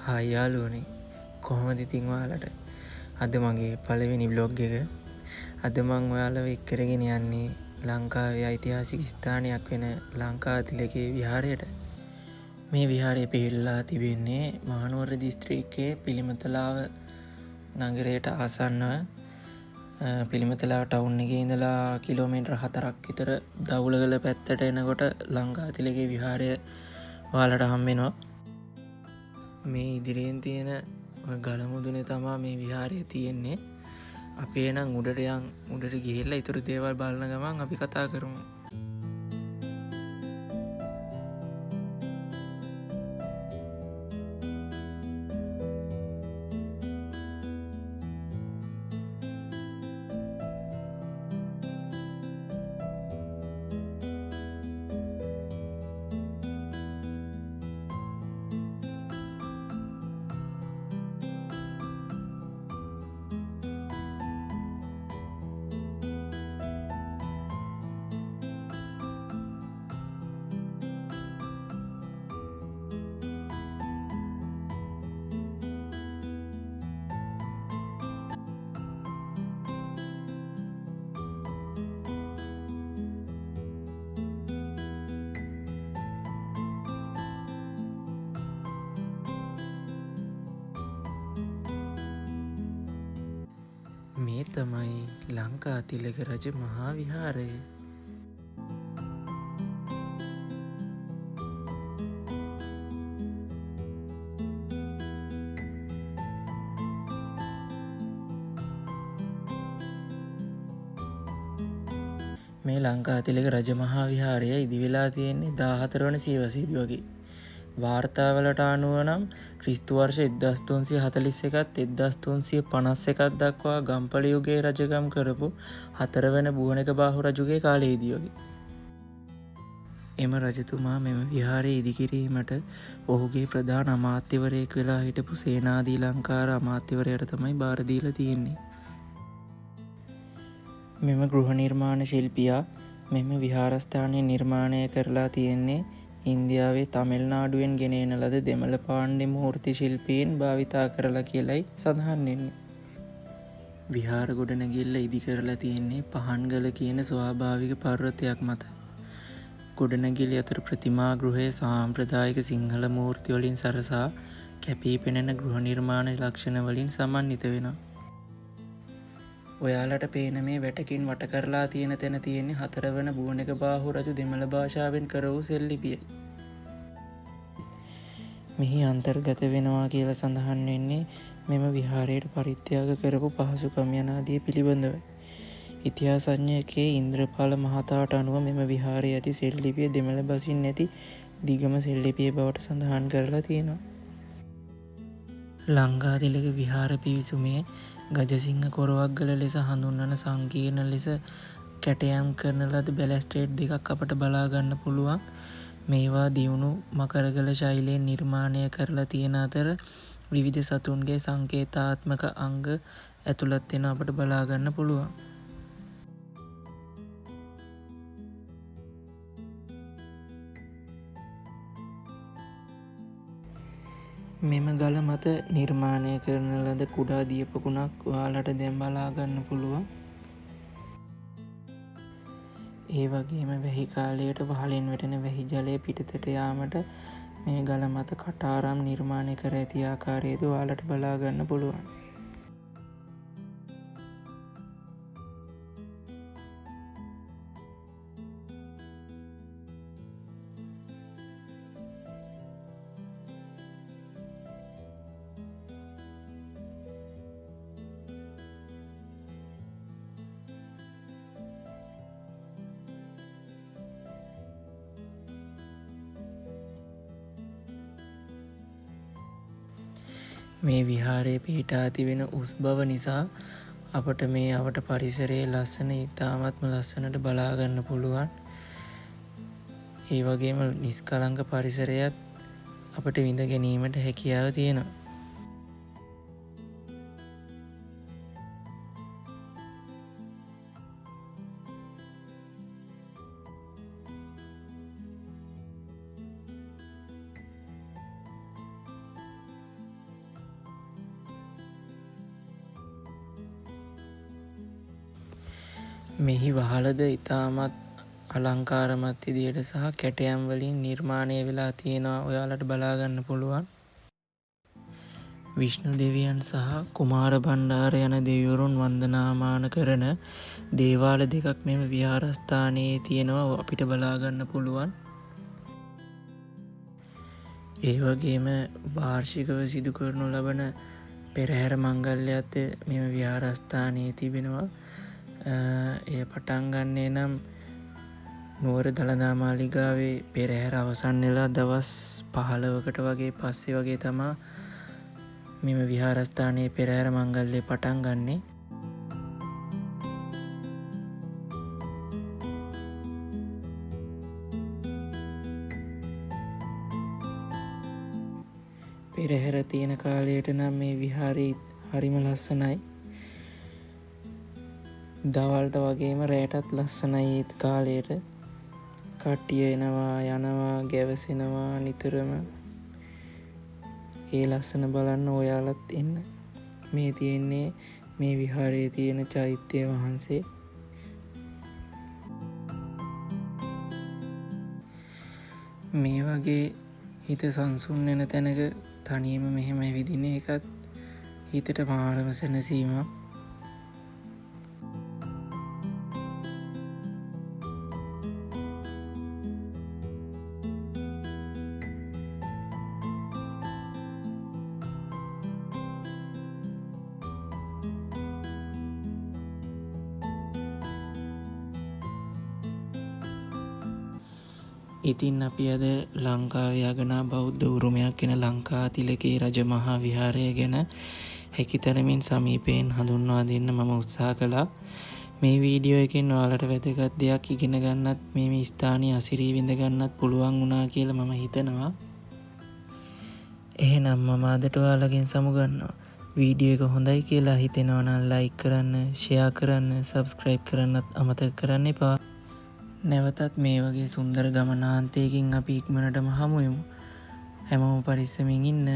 Hi යාළුවනේ කොහොමද ඉතින් ඔයාලට අද මගේ පළවෙනි බ්ලොග් එක අද මං ඔයාලව එක්කරගෙන යන්නේ ලංකාවේ ඓතිහාසික ස්ථානයක් වෙන ලංකාතිලකේ විහාරයට මේ විහාරය පිහිටලා තිබෙන්නේ මහනුවර දිස්ත්‍රික්කයේ පිළිමතලාව නගරයට ආසන්නව පිළිමතලාව ටවුන් එකේ ඉඳලා කිලෝමීටර් 4ක් විතර දවුලගල පැත්තට එනකොට ලංකාතිලකේ විහාරය ඔයාලට හම්බෙනවා මේ ඉදිරියෙන් තියෙන ගලමුදුනේ තමා මේ විහාරය තියෙන්නේ අපේ නම් උඩට ගිහිල්ලා ඉතුරු දේවල් බලන ගමන් අපි කතා කරමු මේ තමයි ලංකාතිලක රජ මහා විහාරය මේ ලංකාතිලක රජ මහා විහාරය ඉදිවෙලා තියෙන්නේ 14 වන සියවසේදී වගේ වාර්තාවලට අනුව නම් ක්‍රිස්තු වර්ෂ 1341ත් 1351ත් දක්වා ගම්පල යුගයේ රජකම් කරපු 4 වෙනි බුවණකබාහු රජුගේ කාලයේදී වගේ. එම රජතුමා මෙම විහාරය ඉදිකිරීමට ඔහුගේ ප්‍රධාන අමාත්‍යවරයෙක් වෙලා හිටපු සේනාධීලංකාර අමාත්‍යවරයාට තමයි බාර දීලා තියෙන්නේ. මෙම ගෘහ නිර්මාණ ශිල්පියා මෙම විහාරස්ථානය නිර්මාණය කරලා තියෙන්නේ ඉන්දියාවේ තමිල්නාඩුවෙන් ගෙන එන ලද දෙමළ පාණ්ඩ්‍ය මූර්ති ශිල්පීන් භාවිතා කරලා කියලයි සඳහන් වෙන්නේ. විහාර ගොඩනැගිල්ල ඉදි කරලා තියෙන්නේ පහන්ගල කියන ස්වාභාවික පර්වතයක් මත. ගොඩනැගිලි අතර ප්‍රතිමා ගෘහය සාම්ප්‍රදායික සිංහල මූර්ති වලින් සරසා කැපී පෙනෙන ගෘහ නිර්මාණ ලක්ෂණ වලින් සමන්විත වෙනවා. ඔයාලට පේන මේ වැටකින් වට කරලා තියෙන තැන තියෙන්නේ 4 වන බුවණකබාහු රජු දෙමළ භාෂාවෙන් කර වූ සෙල්ලිපියයි. මෙහි අන්තර්ගත වෙනවා කියලා සඳහන් වෙන්නේ මෙම විහාරයට පරිත්‍යාග කරපු පහසුකම් යනාදී පිළිබඳවයි. ඉතිහාසඥකේ ඉන්ද්‍රපාල මහතාට අනුව මෙම විහාරයේ ඇති සෙල්ලිපිය දෙමළ බසින් නැති දිගම සෙල්ලිපිය බවට සඳහන් කරලා තියෙනවා. ලංකාතිලක විහාර පිවිසුමේ ගජසිංහ කොරවක්ගල ලෙස හඳුන්වන සංකීර්ණ ලෙස කැටයම් කරන ලද බැලස්ට්‍රේට් දෙකක් අපට බලා ගන්න පුළුවන්. මේවා දියුණු මකරගල ශෛලයෙන් නිර්මාණය කරලා තියෙන අතර විවිධ සතුන්ගේ සංකේතාත්මක අංග ඇතුළත් වෙන අපට බලා ගන්න පුළුවන්. මෙම ගල මත නිර්මාණය කරන ලද කුඩා දියපොකුණක් ඔයාලට දැන් බලා ගන්න පුළුවන්. ඒ වගේම වැහි කාලයට වහලෙන් වැටෙන වැහි ජලය පිටතට යාමට මේ ගල මත කටාරම් නිර්මාණය කර ඇති ආකාරයද ඔයාලට බලා ගන්න පුළුවන්. මේ විහාරයේ පිහිටා තිබෙන උස් බව නිසා අපට මේ අවට පරිසරයේ ලස්සන ඉතාමත්ම ලස්සනට බලා ගන්න පුළුවන්. ඒ වගේම නිස්කලංක පරිසරයත් අපට විඳ ගැනීමට හැකියාව තියෙනවා. මෙහි වහලද ඉතාමත් අලංකාරමත් විදියට සහ කැටයම් වලින් නිර්මාණය වෙලා තියෙනවා. ඔයාලට බලාගන්න පුළුවන්. විෂ්ණු දෙවියන් සහ කුමාර බණ්ඩාර යන දෙවිවරුන් වන්දනාමාන කරන දේවාල දෙකක් මෙම විහාරස්ථානයේ තියෙනවා. අපිට බලාගන්න පුළුවන්. ඒ වගේම වාර්ෂිකව සිදු කරනු ලබන පෙරහැර මංගල්‍යයත් මෙම විහාරස්ථානයේ තිබෙනවා. එය පටන් ගන්නේ නම් නුවර දළදා මාලිගාවේ පෙරහැර අවසන් වෙලා දවස් 15කට වගේ පස්සේ වගේ තමා මෙම විහාරස්ථානයේ පෙරහැර මංගල්‍යය පටන් ගන්නේ. පෙරහැර තියෙන කාලයට නම් මේ විහාරය හරිම ලස්සනයි. දවල්ට වගේම රෑටත් ලස්සනයි. ඒත් කාලයට කට්ටිය එනවා යනවා ගැවසෙනවා නිතරම. ඒ ලස්සන බලන්න ඔයාලත් එන්න. මේ තියෙන්නේ මේ විහාරයේ තියෙන චෛත්‍ය වහන්සේ. මේ වගේ හිත සංසුන් වෙන තැනක තනියම මෙහෙම ඇවිදින එකත් හිතට මාරම සැනසීමක්. ඉතින් අපි අද ලංකාවේ අගනා බෞද්ධ උරුමයක් වෙන ලංකාතිලකේ රජ මහා විහාරය ගැන හැකිතරමින් සමීපයෙන් හඳුන්වා දෙන්න මම උත්සාහ කළා. මේ වීඩියෝ එකෙන් ඔයාලට වැදගත් දෙයක් ඉගෙන ගන්නත් මේ ස්ථානයේ අසිරී විඳ ගන්නත් පුළුවන් වුණා කියලා මම හිතනවා. එහෙනම් මම අදට ඔයාලගෙන් සමුගන්නවා. වීඩියෝ එක හොඳයි කියලා හිතෙනවා නම් ලයික් කරන්න, ෂෙයා කරන්න, සබ්ස්ක්‍රයිබ් කරන්නත් අමතක කරන්න එපා. නැවතත් මේ වගේ සුන්දර ගමනාන්තයකින් අපි ඉක්මනටම හමු වෙමු. හැමෝම පරිස්සමින් ඉන්න.